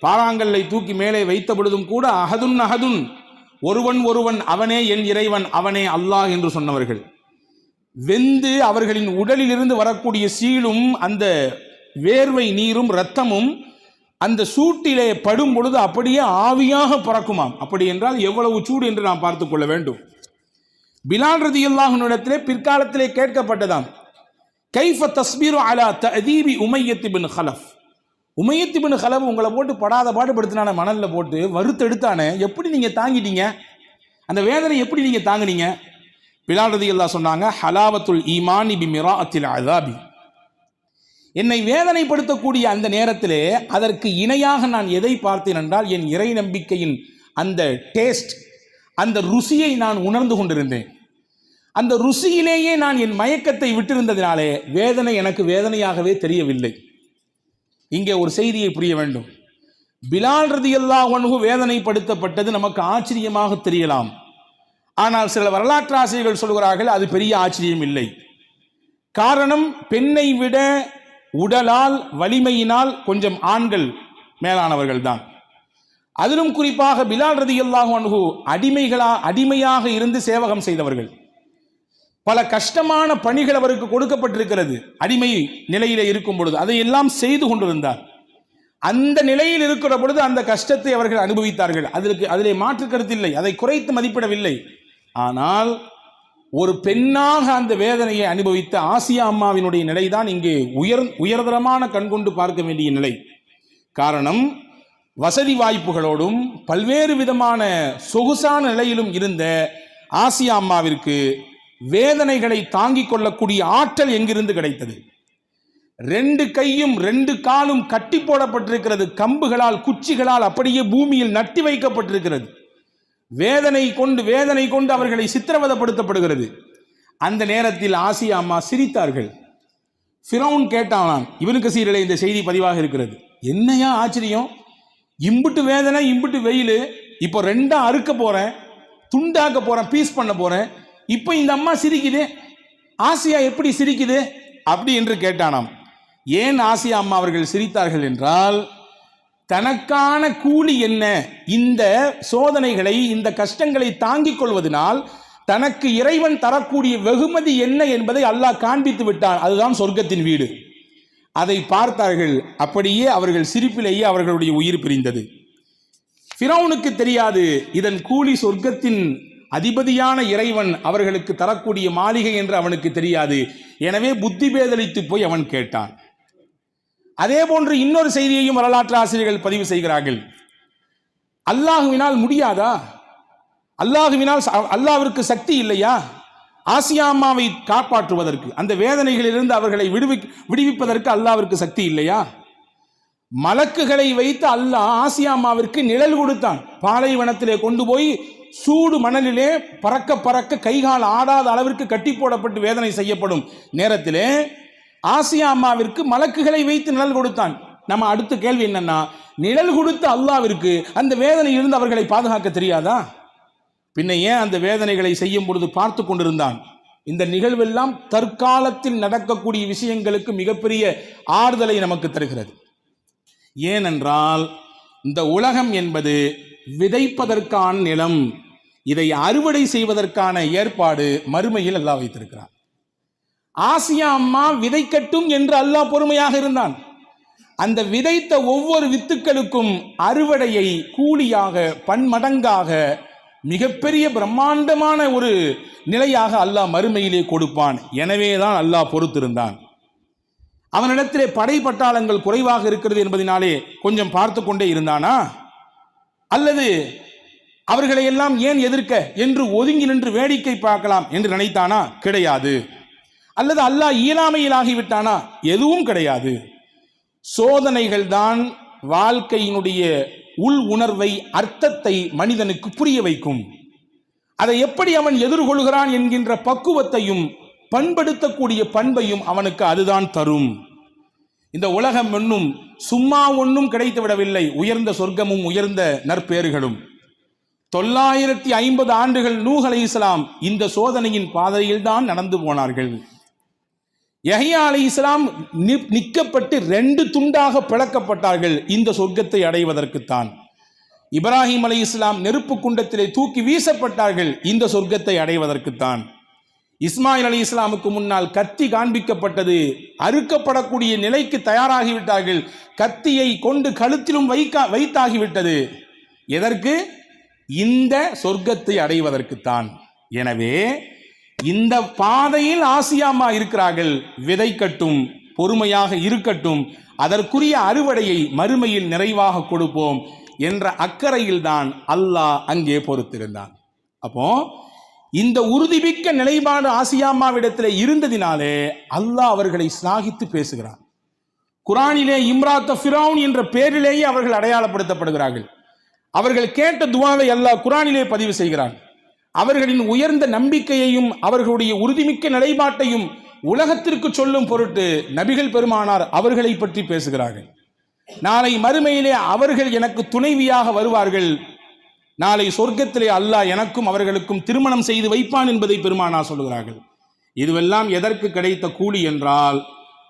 [SPEAKER 1] பாறாங்கல்லை தூக்கி மேலே வைத்த பொழுதும் கூட அஹதுன் அஹதுன், ஒருவன் அவனே என் இறைவன், அவனே அல்லாஹ் என்று சொன்னவர்கள். வெந்து அவர்களின் உடலிலிருந்து வரக்கூடிய சீலும் அந்த வேர்வை நீரும் இரத்தமும் அந்த சூட்டிலே படும் பொழுது அப்படியே ஆவியாக பறக்குமாம். அப்படி என்றால் எவ்வளவு சூடு என்று நாம் பார்த்து கொள்ள வேண்டும். பிலால் ரலியல்லாஹு அன்ஹு இடத்திலே பிற்காலத்திலே கேட்கப்பட்டதாம், கைஃப தஸ்பீரு அலா தஅதீபி உமையத் பின் ஹலஃப். உமையத் பின் ஹலஃப் உங்களை போட்டு படாத பாடுபடுத்தினான, மணலில் போட்டு வறுத்தெடுத்தானே, எப்படி நீங்கள் தாங்கிட்டீங்க? அந்த வேதனை எப்படி நீங்கள் தாங்கினீங்க? பிலால் ரலியல்லாஹு சொன்னாங்க, ஹலாவத்துல் ஈமானி பி மிராஅத்தில் அஸாபி. என்னை வேதனைப்படுத்தக்கூடிய அந்த நேரத்திலே அதற்கு இணையாக நான் எதை பார்த்தேன் என்றால் என் இறை நம்பிக்கையின் அந்த டேஸ்ட், அந்த ருசியை நான் உணர்ந்து கொண்டிருந்தேன். அந்த ருசியிலேயே நான் என் மயக்கத்தை விட்டிருந்ததினாலே வேதனை எனக்கு வேதனையாகவே தெரியவில்லை. இங்கே ஒரு செய்தியை புரிய வேண்டும். பிலால் ரலியல்லாஹு அன்ஹு வேதனைப்படுத்தப்பட்டது நமக்கு ஆச்சரியமாக தெரியலாம். ஆனால் சில வரலாற்று ஆசிரியர்கள் சொல்கிறார்கள் அது பெரிய ஆச்சரியம் இல்லை. காரணம், பெண்ணை விட உடலால் வலிமையினால் கொஞ்சம் ஆண்கள் மேலானவர்கள் தான். அதிலும் குறிப்பாக பிலால் ரலியல்லாஹு அன்ஹு அடிமையாக இருந்து சேவகம் செய்தவர்கள். பல கஷ்டமான பணிகள் அவருக்கு கொடுக்கப்பட்டிருக்கிறது. அடிமை நிலையில இருக்கும் பொழுது அதையெல்லாம் செய்து கொண்டிருந்தார். அந்த நிலையில் இருக்கிற பொழுது அந்த கஷ்டத்தை அவர்கள் அனுபவித்தார்கள். அதிலே மாற்று கருத்தில்லை, அதை குறைத்து மதிப்பிடவில்லை. ஆனால் ஒரு பெண்ணாக அந்த வேதனையை அனுபவித்த ஆசியா அம்மாவினுடைய நிலைதான் இங்கே உயர்தரமான கண்கொண்டு பார்க்க வேண்டிய நிலை. காரணம், வசதி வாய்ப்புகளோடும் பல்வேறு விதமான சொகுசான நிலையிலும் இருந்த ஆசியா அம்மாவிற்கு வேதனைகளை தாங்கிக் கொள்ளக்கூடிய ஆற்றல் எங்கிருந்து கிடைத்தது? 2 கையும் 2 காலும் கட்டி போடப்பட்டிருக்கிறது. கம்புகளால், குச்சிகளால் அப்படியே பூமியில் நட்டி வைக்கப்பட்டிருக்கிறது. வேதனை கொண்டு அவர்களை சித்திரவதைப்படுத்தப்படுகிறது. அந்த நேரத்தில் ஆசியா அம்மா சிரித்தார்கள். ஃபிரௌன் கேட்டானாம். இப்னு கசீரிலே இந்த செய்தி பதிவாக இருக்கிறது. என்னையா ஆச்சரியம், இம்புட்டு வேதனை, இம்புட்டு வெயில், இப்போ 2ஆ அறுக்க போறேன், துண்டாக்க போறேன், பீஸ் பண்ண போறேன், இப்போ இந்த அம்மா சிரிக்குது, ஆசியா எப்படி சிரிக்குது அப்படி என்று கேட்டானாம். ஏன் ஆசியா அம்மா அவர்கள் சிரித்தார்கள் என்றால், தனக்கான கூலி என்ன, இந்த சோதனைகளை, இந்த கஷ்டங்களை தாங்கிக் கொள்வதனால் தனக்கு இறைவன் தரக்கூடிய வெகுமதி என்ன என்பதை அல்லாஹ் காண்பித்து விட்டான். அதுதான் சொர்க்கத்தின் வீடு. அதை பார்த்தார்கள். அப்படியே அவர்கள் சிரிப்பிலேயே அவர்களுடைய உயிர் பிரிந்தது. ஃபிரௌனுக்கு தெரியாது இதன் கூலி சொர்க்கத்தின் அதிபதியான இறைவன் அவர்களுக்கு தரக்கூடிய மாளிகை என்று அவனுக்கு தெரியாது. எனவே புத்தி பேதலித்து போய் அவன் கேட்டான். அதே போன்று இன்னொரு செய்தியையும் வரலாற்று ஆசிரியர்கள் பதிவு செய்கிறார்கள். அல்லாஹுவினால் முடியாதா? அல்லாஹ்விற்கு சக்தி இல்லையா? ஆசியா அம்மாவை காப்பாற்றுவதற்கு, அந்த வேதனைகளிலிருந்து அவர்களை விடுவிப்பதற்கு அல்லாஹ்விற்கு சக்தி இல்லையா? மலக்குகளை வைத்து அல்லாஹ் ஆசியா அம்மாவிற்கு நிழல் கொடுத்தான். பாலைவனத்திலே கொண்டு போய் சூடு மணலிலே பறக்க பறக்க கைகால் ஆடாத அளவிற்கு கட்டி போடப்பட்டு வேதனை செய்யப்படும் நேரத்திலே ஆசியா அம்மாவிற்கு மலக்குகளை வைத்து நிழல் கொடுத்தான். நம்ம அடுத்த கேள்வி என்னன்னா, நிழல் கொடுத்த அல்லாஹ்விற்கு அந்த வேதனையிலிருந்து அவர்களை பாதுகாக்க தெரியாதா? பின்ன ஏன் அந்த வேதனைகளை செய்யும் பொழுது பார்த்து கொண்டிருந்தான்? இந்த நிகழ்வெல்லாம் தற்காலத்தில் நடக்கக்கூடிய விஷயங்களுக்கு மிகப்பெரிய ஆறுதலை நமக்கு தருகிறது. ஏனென்றால் இந்த உலகம் என்பது விதைப்பதற்கான நிலம், இதை அறுவடை செய்வதற்கான ஏற்பாடு மறுமையில் அல்லாஹ் வைத்திருக்கிறான். ஆசியா அம்மா விதைக்கட்டும் என்று அல்லாஹ் பொறுமையாக இருந்தான். அந்த விதைத்த ஒவ்வொரு வித்துக்களுக்கும் அறுவடையை கூலியாக, பன்மடங்காக, மிகப்பெரிய பிரம்மாண்டமான ஒரு நிலையாக அல்லாஹ் மறுமையிலே கொடுப்பான். எனவேதான் அல்லாஹ் பொறுத்திருந்தான். அவனிடத்திலே படை பட்டாளங்கள் குறைவாக இருக்கிறது என்பதனாலே கொஞ்சம் பார்த்து கொண்டே இருந்தானா? அல்லது அவர்களை எல்லாம் ஏன் எதிர்க்க என்று ஒதுங்கி நின்று வேடிக்கை பார்க்கலாம் என்று நினைத்தானா? கிடையாது. அல்லது அல்லாஹ் இயலாமையில் ஆகிவிட்டானா? எதுவும் கிடையாது. சோதனைகள் தான் வாழ்க்கையினுடைய உள் உணர்வை, அர்த்தத்தை மனிதனுக்கு புரிய வைக்கும். அதை எப்படி அவன் எதிர்கொள்கிறான் என்கின்ற பக்குவத்தையும் பண்படுத்தக்கூடிய பண்பையும் அவனுக்கு அதுதான் தரும். இந்த உலகம் ஒன்றும் சும்மா ஒன்றும் கிடைத்து விடவில்லை. உயர்ந்த சொர்க்கமும் உயர்ந்த நற்பேறுகளும். 950 ஆண்டுகள் நூஹ் அலைஹிஸ்ஸலாம் இந்த சோதனையின் பாதையில் தான் நடந்து போனார்கள். யஹ்யா அலைஹிஸ்ஸலாம் நிற்கப்பட்டு 2 துண்டாக பிளக்கப்பட்டார்கள் இந்த சொர்க்கத்தை அடைவதற்குத்தான். இப்ராஹிம் அலைஹிஸ்ஸலாம் நெருப்பு குண்டத்திலே தூக்கி வீசப்பட்டார்கள் இந்த சொர்க்கத்தை அடைவதற்குத்தான். இஸ்மாயில் அலைஹிஸ்ஸலாமுக்கு முன்னால் கத்தி காண்பிக்கப்பட்டது. அறுக்கப்படக்கூடிய நிலைக்கு தயாராகிவிட்டார்கள். கத்தியை கொண்டு கழுத்திலும் வைத்தாகிவிட்டது. எதற்கு? இந்த சொர்க்கத்தை அடைவதற்குத்தான். எனவே இந்த பாதையில் ஆசியாமா இருக்கிறார்கள். விதைக்கட்டும், பொறுமையாக இருக்கட்டும், அதற்குரிய அறுவடையை மறுமையில் நிறைவாக கொடுப்போம் என்ற அக்கறையில் தான் அல்லாஹ் அங்கே பொறுத்திருந்தான். அப்போ இந்த உறுதிமிக்க நிலைப்பாடு ஆசியாமாவிடத்தில் இருந்ததினாலே அல்லாஹ் அவர்களை சிலாகித்து பேசுகிறான். குரானிலே இம்ராத்த ஃபிரௌன் என்ற பெயரிலேயே அவர்கள் அடையாளப்படுத்தப்படுகிறார்கள். அவர்கள் கேட்ட துவாவை அல்லாஹ் குரானிலே பதிவு செய்கிறான். அவர்களின் உயர்ந்த நம்பிக்கையையும் அவர்களுடைய உறுதிமிக்க நிலைப்பாட்டையும் உலகத்திற்கு சொல்லும் பொருட்டு நபிகள் பெருமானார் அவர்களை பற்றி பேசுகிறார்கள். நாளை மறுமையிலே அவர்கள் எனக்கு துணைவியாக வருவார்கள், நாளை சொர்க்கத்திலே அல்லாஹ் எனக்கும் அவர்களுக்கும் திருமணம் செய்து வைப்பான் என்பதை பெருமானார் சொல்கிறார்கள். இதுவெல்லாம் எதற்கு கிடைத்த கூலி என்றால்,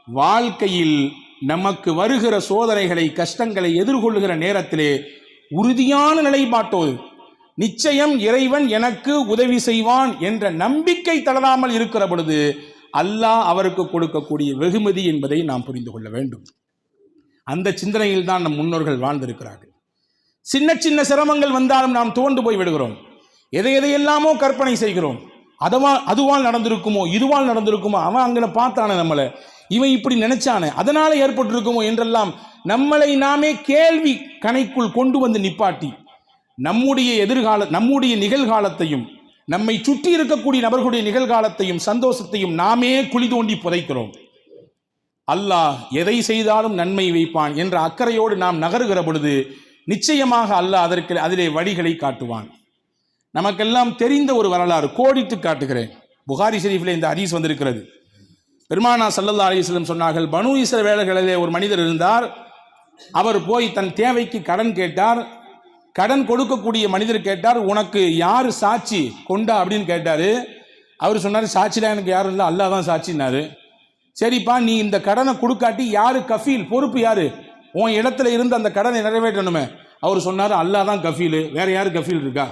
[SPEAKER 1] வாழ்க்கையில் நமக்கு வருகிற சோதனைகளை கஷ்டங்களை எதிர்கொள்ளுகிற நேரத்திலே உறுதியான நிலைப்பாட்டோடு நிச்சயம் இறைவன் எனக்கு உதவி செய்வான் என்ற நம்பிக்கை தளராமல் இருக்கிற பொழுது அல்லாஹ் அவருக்கு கொடுக்கக்கூடிய வெகுமதி என்பதை நாம் புரிந்து கொள்ள வேண்டும். அந்த சிந்தனையில் தான் நம் முன்னோர்கள் வாழ்ந்திருக்கிறார்கள். சின்ன சின்ன சிரமங்கள் வந்தாலும் நாம் துவண்டு போய் விடுகிறோம். எதையெல்லாமோ கற்பனை செய்கிறோம். அதுவால் நடந்திருக்குமோ, இதுவால் நடந்திருக்குமோ, அவன் அங்கே பார்த்தானே நம்மளை, இவன் இப்படி நினைச்சானே, அதனால ஏற்பட்டிருக்குமோ என்றெல்லாம் நம்மளை நாமே கேள்வி கணைக்குள் கொண்டு வந்து நிப்பாட்டி நம்முடைய நிகழ்காலத்தையும் நம்மை சுற்றி இருக்கக்கூடிய நபர்களுடைய நிகழ்காலத்தையும் சந்தோஷத்தையும் நாமே குழி தோண்டி புதைக்கிறோம். அல்லாஹ் எதை செய்தாலும் நன்மை வைப்பான் என்ற அக்கறையோடு நாம் நகருகிற பொழுது நிச்சயமாக அல்லாஹ் அதிலே வழிகளை காட்டுவான். நமக்கெல்லாம் தெரிந்த ஒரு வரலாறு கோடிட்டு காட்டுகிறேன். புகாரி ஷெரீஃபில் இந்த ஹதீஸ் வந்திருக்கிறது. பெருமானார் ஸல்லல்லாஹு அலைஹி வஸல்லம் சொன்னார்கள், பனு இஸ்ரவேலர்களிலே ஒரு மனிதர் இருந்தார். அவர் போய் தன் தேவைக்கு கடன் கேட்டார். கடன் கொடுக்கக்கூடிய மனிதர் கேட்டார், உனக்கு யார் சாட்சி கொண்டா அப்படின்னு கேட்டார். அவர் சொன்னார், சாட்சிலாம் எனக்கு யாரும் இல்லை, அல்லாஹ் தான் சாட்சினாரு. சரிப்பா, நீ இந்த கடனை கொடுக்காட்டி யாரு கஃபீல், பொறுப்பு யாரு, உன் இடத்துல இருந்து அந்த கடனை நிறைவேற்றணுமே. அவர் சொன்னார், அல்லாஹ் தான் கஃபீல், வேற யாரு கஃபீல் இருக்கா?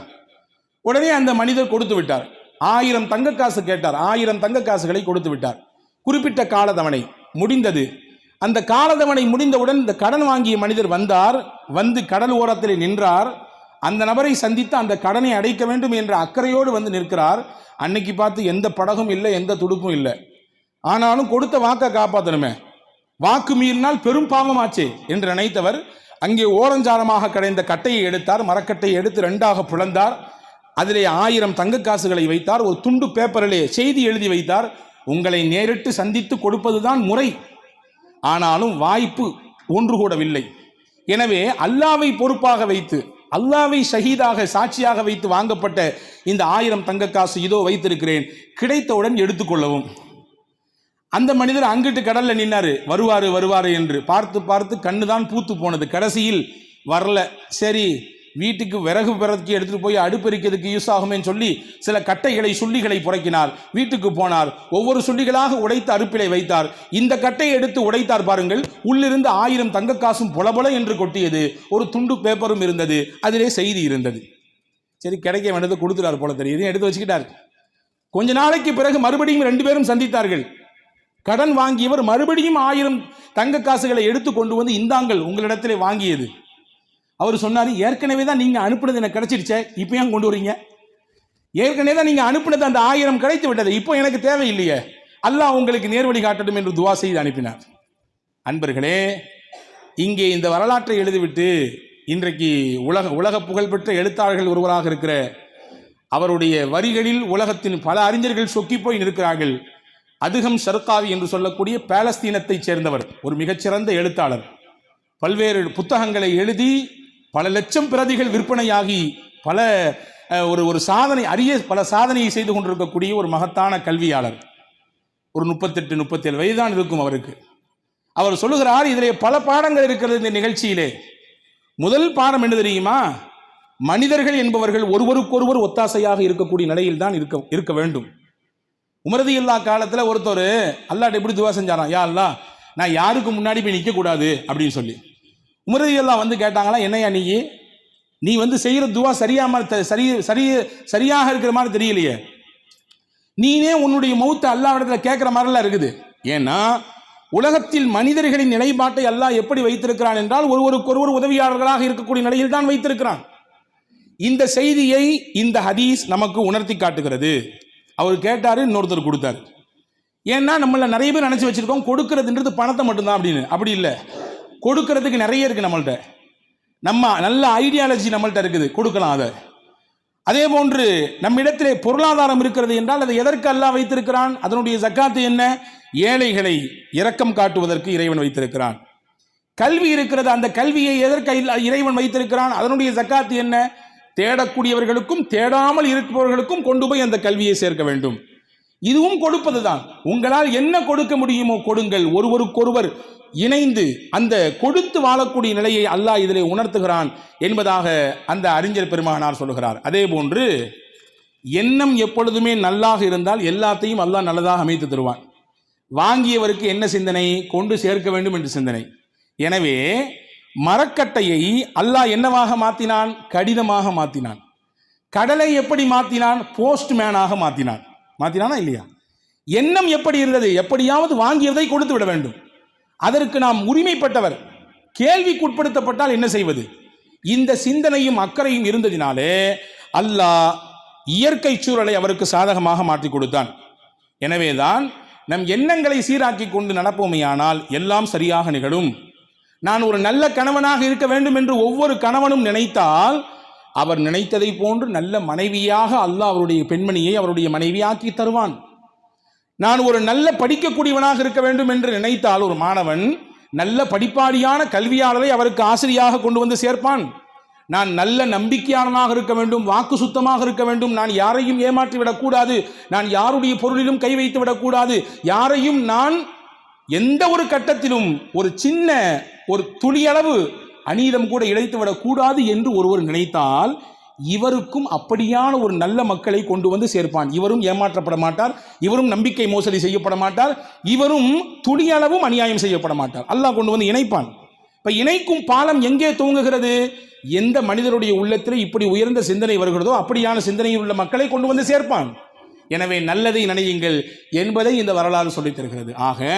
[SPEAKER 1] உடனே அந்த மனிதர் கொடுத்து விட்டார். 1000 தங்க காசு கேட்டார். 1000 தங்க காசுகளை கொடுத்து விட்டார். குறிப்பிட்ட காலதவணை முடிந்தது. அந்த காலதவணை முடிந்தவுடன் இந்த கடன் வாங்கிய மனிதர் வந்தார். வந்து கடல் ஓரத்தில் நின்றார். அந்த நபரை சந்தித்து அந்த கடனை அடைக்க வேண்டும் என்ற அக்கறையோடு வந்து நிற்கிறார். அன்னைக்கு பார்த்து எந்த படகும் இல்லை, எந்த துடுப்பும் இல்லை. ஆனாலும் கொடுத்த வாக்கை காப்பாற்றணுமே, வாக்கு மீறினால் பெரும் பாவமாச்சே என்று நினைத்தவர் அங்கே ஓரஞ்சாரமாக கடைந்த கட்டையை எடுத்தார். மரக்கட்டையை எடுத்து 2ஆக பிளந்தார். அதிலே 1000 தங்க காசுகளை வைத்தார். ஒரு துண்டு பேப்பரிலே செய்தி எழுதி வைத்தார். உங்களை நேரிட்டு சந்தித்து கொடுப்பதுதான் முறை, ஆனாலும் வாய்ப்பு ஒன்று கூடவில்லை. எனவே அல்லாவை பொறுப்பாக வைத்து, அல்லாவை ஷஹீதாக சாட்சியாக வைத்து வாங்கப்பட்ட இந்த 1000 தங்க காசு இதோ வைத்திருக்கிறேன், கிடைத்தவுடன் எடுத்துக்கொள்ளவும். அந்த மனிதர் அங்கிட்டு கடல்ல நின்னாரு, வருவாரு என்று பார்த்து பார்த்து கண்ணுதான் பூத்து போனது. கடைசியில் வரல. சரி, வீட்டுக்கு விறகு பிறக்கி எடுத்துட்டு போய் அடுப்பெரிக்கிறதுக்கு யூஸ் ஆகுமே சொல்லி சில கட்டைகளை சுள்ளிகளை புறக்கினார். வீட்டுக்கு போனார். ஒவ்வொரு சுள்ளிகளாக உடைத்து அடுப்பிலை வைத்தார். இந்த கட்டையை எடுத்து உடைத்தார். பாருங்கள், உள்ளிருந்து 1000 தங்க காசும் பொலபொல என்று கொட்டியது. ஒரு துண்டு பேப்பரும் இருந்தது, அதிலே செய்தி இருந்தது. சரி, கிடைக்க வேண்டியது கொடுத்துட்டார் போல தெரியுது, எடுத்து வச்சுக்கிட்டார். கொஞ்ச நாளைக்கு பிறகு மறுபடியும் 2 பேரும் சந்தித்தார்கள். கடன் வாங்கியவர் மறுபடியும் 1000 தங்க காசுகளை எடுத்து கொண்டு வந்து, இந்தாங்கள் உங்களிடத்திலே வாங்கியது. அவர் சொன்னார், ஏற்கனவே தான் நீங்க அனுப்புனது எனக்கு கிடைச்சிடுச்சே, இப்போ ஏன் கொண்டு வரீங்க? ஏற்கனவே தான் நீங்க அனுப்புனது அந்த 1000 கிடைத்து விட்டது, இப்போ எனக்கு தேவையில்லையே, அல்லாஹ் உங்களுக்கு நேர்வழி காட்டட்டும் என்று துவா செய்து அனுப்பினார். அன்பர்களே, இங்கே இந்த வரலாற்றை எழுதிவிட்டு இன்றைக்கு உலக புகழ்பெற்ற எழுத்தாளர்கள் ஒருவராக இருக்கிற அவருடைய வரிகளில் உலகத்தின் பல அறிஞர்கள் சொக்கி போய் நிற்கிறார்கள். அதுகம் ஷர்காவி என்று சொல்லக்கூடிய பாலஸ்தீனத்தைச் சேர்ந்தவர், ஒரு மிகச்சிறந்த எழுத்தாளர். பல்வேறு புத்தகங்களை எழுதி பல லட்சம் பிரதிகள் விற்பனையாகி ஒரு சாதனை, பல சாதனையை செய்து கொண்டிருக்கக்கூடிய ஒரு மகத்தான கல்வியாளர். ஒரு 38-37 வயதுதான் இருக்கும் அவருக்கு. அவர் சொல்லுகிறார், இதிலே பல பாடங்கள் இருக்கிறது இந்த நிகழ்ச்சியிலே. முதல் பாடம் என்ன தெரியுமா? மனிதர்கள் என்பவர்கள் ஒருவருக்கொருவர் ஒத்தாசையாக இருக்கக்கூடிய நிலையில் தான் இருக்க வேண்டும். உமர் ரலியல்லாஹு காலத்தில் ஒருத்தர் அல்லாஹ்ட்ட எப்படி துவா செஞ்சாராம், யா அல்லாஹ், நான் யாருக்கு முன்னாடி போய் நிற்க கூடாது அப்படின்னு சொல்லி. உமர் ரலியல்லாஹு வந்து கேட்டாங்களா, என்னையா நீ வந்து செய்கிற துவா சரியாக இருக்கிற மாதிரி தெரியலையே, நீனே உன்னுடைய மௌத்தை அல்லாஹ்விடத்தில் கேட்குற மாதிரிலாம் இருக்குது. ஏன்னா உலகத்தில் மனிதர்களின் நிலைப்பாட்டை அல்லாஹ் எப்படி வைத்திருக்கிறான் என்றால் ஒருவருக்கொருவர் உதவியாளர்களாக இருக்கக்கூடிய நிலையில் தான் வைத்திருக்கிறான். இந்த செய்தியை இந்த ஹதீஸ் நமக்கு உணர்த்தி காட்டுகிறது. அவர் கேட்டாரு, இன்னொருத்தர் கொடுத்தாரு. ஏன்னா நம்மள நிறைய பேர் நினைச்சு வச்சிருக்கோம் கொடுக்கறதுன்றது பணத்தை மட்டும்தான் அப்படின்னு. அப்படி இல்லை, கொடுக்கறதுக்கு நிறைய இருக்கு நம்மள்ட்ட. நம்ம நல்ல ஐடியாலஜி நம்மள்ட்ட இருக்குது, கொடுக்கலாம் அதை. அதே போன்று நம்மிடத்திலே பொருளாதாரம் இருக்கிறது என்றால் அதை எதற்கு அல்லாஹ் வைத்திருக்கிறான்? அதனுடைய ஜக்காத்து என்ன? ஏழைகளை இரக்கம் காட்டுவதற்கு இறைவன் வைத்திருக்கிறான். கல்வி இருக்கிறது, அந்த கல்வியை எதற்கு இறைவன் வைத்திருக்கிறான்? அதனுடைய ஜக்காத்து என்ன? தேடக்கூடியவர்களுக்கும் தேடாமல் இருப்பவர்களுக்கும் கொண்டு போய் அந்த கல்வியை சேர்க்க வேண்டும். இதுவும் கொடுப்பதுதான். உங்களால் என்ன கொடுக்க முடியுமோ கொடுங்கள். ஒருவருக்கொருவர் இணைந்து அந்த கொடுத்து வாழக்கூடிய நிலையை அல்லாஹ் இதிலே உணர்த்துகிறான் என்பதாக அந்த அறிஞர் பெருமகனார் சொல்லுகிறார். அதே போன்று எண்ணம் எப்பொழுதுமே நல்லாக இருந்தால் எல்லாத்தையும் அல்லாஹ் நல்லதாக அமைத்து தருவான். வாங்கியவருக்கு என்ன சிந்தனை? கொண்டு சேர்க்க வேண்டும் என்று சிந்தனை. எனவே மரக்கட்டையை அல்லாஹ் என்னவாக மாற்றினான்? கடிதமாக மாற்றினான். கடலை எப்படி மாற்றினான்? போஸ்ட்மேனாக மாற்றினான். மாற்றினானா இல்லையா? எண்ணம் எப்படி இருந்தது? எப்படியாவது வாங்கியதை கொடுத்து விட வேண்டும். அதற்கு நாம் உரிமைப்பட்டவர். கேள்விக்குட்படுத்தப்பட்டால் என்ன செய்வது? இந்த சிந்தனையும் அக்கறையும் இருந்ததினாலே அல்லாஹ் இயற்கை சூழலை அவருக்கு சாதகமாக மாற்றி கொடுத்தான். எனவேதான் நம் எண்ணங்களை சீராக்கி கொண்டு நடப்போமையானால் எல்லாம் சரியாக நிகழும். நான் ஒரு நல்ல கணவனாக இருக்க வேண்டும் என்று ஒவ்வொரு கணவனும் நினைத்தால் அவர் நினைத்ததை போன்று நல்ல மனைவியாக அல்லாஹ் அவருடைய பெண்மணியை அவருடைய மனைவியாக்கி தருவான். நான் ஒரு நல்ல படிக்கக்கூடியவனாக இருக்க வேண்டும் என்று நினைத்தால் ஒரு மாணவன் நல்ல படிப்பாளியான கல்வியாளரை அவருக்கு ஆசிரியாக கொண்டு வந்து சேர்ப்பான். நான் நல்ல நம்பிக்கையாளனாக இருக்க வேண்டும், வாக்கு சுத்தமாக இருக்க வேண்டும், நான் யாரையும் ஏமாற்றி விடக்கூடாது, நான் யாருடைய பொருளிலும் கை வைத்து விடக்கூடாது, யாரையும் நான் எந்த ஒரு கட்டத்திலும் ஒரு சின்ன ஒரு துளியளவு அநீதம் கூட இழைத்து விடக்கூடாது என்று ஒருவர் நினைத்தால் இவருக்கும் அப்படியான ஒரு நல்ல மக்களை கொண்டு வந்து சேர்ப்பான். இவரும் ஏமாற்றப்பட மாட்டார், இவரும் நம்பிக்கை மோசடி செய்யப்பட மாட்டார், இவரும் துளியளவும் அநியாயம் செய்யப்பட மாட்டார். அல்லாஹ் கொண்டு வந்து இணைப்பான். இப்ப இணைக்கும் பாலம் எங்கே துவங்குகிறது? எந்த மனிதருடைய உள்ளத்தில் இப்படி உயர்ந்த சிந்தனை வருகிறதோ அப்படியான சிந்தனையில் உள்ள மக்களை கொண்டு வந்து சேர்ப்பான். எனவே நல்லதை நினையுங்கள் என்பதை இந்த வரலாறு சொல்லித் தருகிறது. ஆக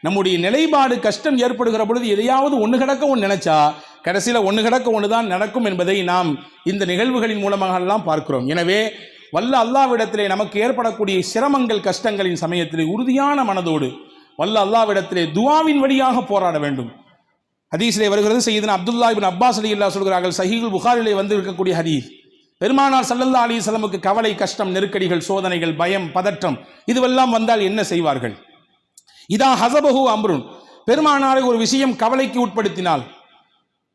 [SPEAKER 1] நம்முடைய நிலைப்பாடு கஷ்டம் ஏற்படுகிற பொழுது எதையாவது ஒன்று கிடக்க ஒன்று நினைச்சா கடைசியில் ஒன்று கிடக்க ஒன்று தான் நடக்கும் என்பதை நாம் இந்த நிகழ்வுகளின் மூலமாக எல்லாம் பார்க்கிறோம். எனவே வல்ல அல்லாஹ்விடத்திலே நமக்கு ஏற்படக்கூடிய சிரமங்கள் கஷ்டங்களின் சமயத்திலே உறுதியான மனதோடு வல்ல அல்லாஹ்விடத்திலே துஆவின் வழியாக போராட வேண்டும். ஹதீஸிலே வருகிறது, சையதுனா அப்துல்லா இப்னு அப்பாஸ் ரலியல்லாஹு சொல்கிறார்கள், சஹீஹுல் புகாரிலே வந்து இருக்கக்கூடிய ஹதீஸ், பெருமானார் ஸல்லல்லாஹு அலைஹி வஸல்லமுக்கு கவலை, கஷ்டம், நெருக்கடிகள், சோதனைகள், பயம், பதற்றம் இதுவெல்லாம் வந்தால் என்ன செய்வார்கள்? இதா ஹஸபஹு அம்ருன், பெருமானாரை ஒரு விஷயம் கவலைக்கு உட்படுத்தினால்,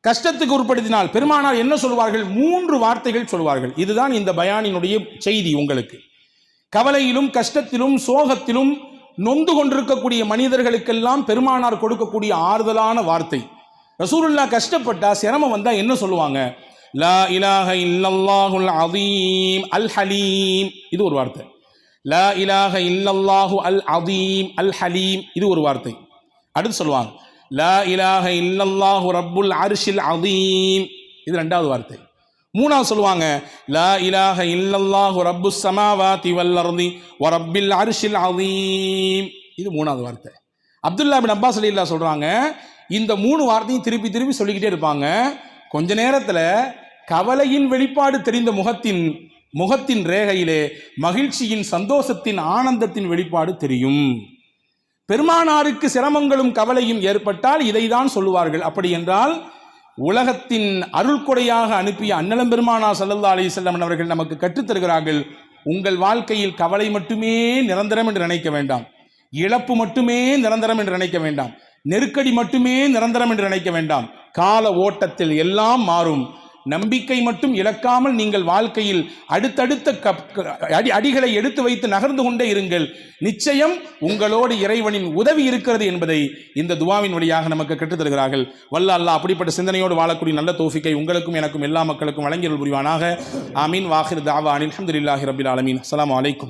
[SPEAKER 1] கஷ்டத்துக்கு உட்படுத்தினால் பெருமானார் என்ன சொல்வார்கள்? 3 வார்த்தைகள் சொல்வார்கள். இதுதான் இந்த பயானினுடைய செய்தி. உங்களுக்கு கவலையிலும் கஷ்டத்திலும் சோகத்திலும் நொந்து கொண்டிருக்கக்கூடிய மனிதர்களுக்கெல்லாம் பெருமானார் கொடுக்கக்கூடிய ஆறுதலான வார்த்தை. ரசூலுல்லாஹ் கஷ்டப்பட்டா சிரமம் வந்தா என்ன சொல்லுவாங்க? லா இலாஹ இல்லல்லாஹுல் அதீம் அல் ஹலீம், இது ஒரு வார்த்தை. லா இலாஹ இல்லல்லாஹு அல் அதீம் அல் ஹலீம், இது ஒரு வார்த்தை. அடுத்து சொல்லுவாங்க லா இலாஹ இல்லல்லாஹு ரப்புல் அர்ஷில் அதீம், இது 2வது வார்த்தை. 3வது சொல்லுவாங்க லா இலாஹ இல்லல்லாஹு ரப்புஸ் ஸமாவாதி வல் அர்தி வ ரப்பில் அர்ஷில் அதீம், இது 3வது வார்த்தை. அப்துல்லா பின் அப்பாஸ் ரலியல்லாஹு சொல்றாங்க, இந்த 3 வார்த்தையும் திருப்பி திருப்பி சொல்லிக்கிட்டே இருப்பாங்க. கொஞ்ச நேரத்தில் கவலையின் வெளிப்பாடு தெரிந்த முகத்தின் ரேகையிலே மகிழ்ச்சியின், சந்தோஷத்தின், ஆனந்தத்தின் வெளிப்பாடு தெரியும். பெருமானாருக்கு சிரமங்களும் கவலையும் ஏற்பட்டால் இதைதான் சொல்லுவார்கள். அப்படி என்றால் உலகத்தின் அருள் கொடையாக அனுப்பிய அன்னலம் பெருமானார் ஸல்லல்லாஹு அலைஹி வஸல்லம் அவர்கள் நமக்கு கற்றுத்தருகிறார்கள், உங்கள் வாழ்க்கையில் கவலை மட்டுமே நிரந்தரம் என்று நினைக்க வேண்டாம், இழப்பு மட்டுமே நிரந்தரம் என்று நினைக்க வேண்டாம், நெருக்கடி மட்டுமே நிரந்தரம் என்று நினைக்க வேண்டாம். கால ஓட்டத்தில் எல்லாம் மாறும். நம்பிக்கை மட்டும் இழக்காமல் நீங்கள் வாழ்க்கையில் அடுத்தடுத்த அடிகளை எடுத்து வைத்து நகர்ந்து கொண்டே இருங்கள். நிச்சயம் உங்களோடு இறைவனின் உதவி இருக்கிறது என்பதை இந்த துஆவின் வழியாக நமக்கு கற்றுத்தருகிறார்கள். வல்ல அல்லாஹ் அப்படிப்பட்ட சிந்தனையோடு வாழக்கூடிய நல்ல தௌஃபீக்கை உங்களுக்கும் எனக்கும் எல்லா மக்களுக்கும் வழங்கியருள் புரிவானாக. ஆமீன். வாஹிர் தாவா அனில் ஹம்துலில்லாஹி ரப்பில் ஆலமீன். அஸ்ஸலாமு அலைக்கும்.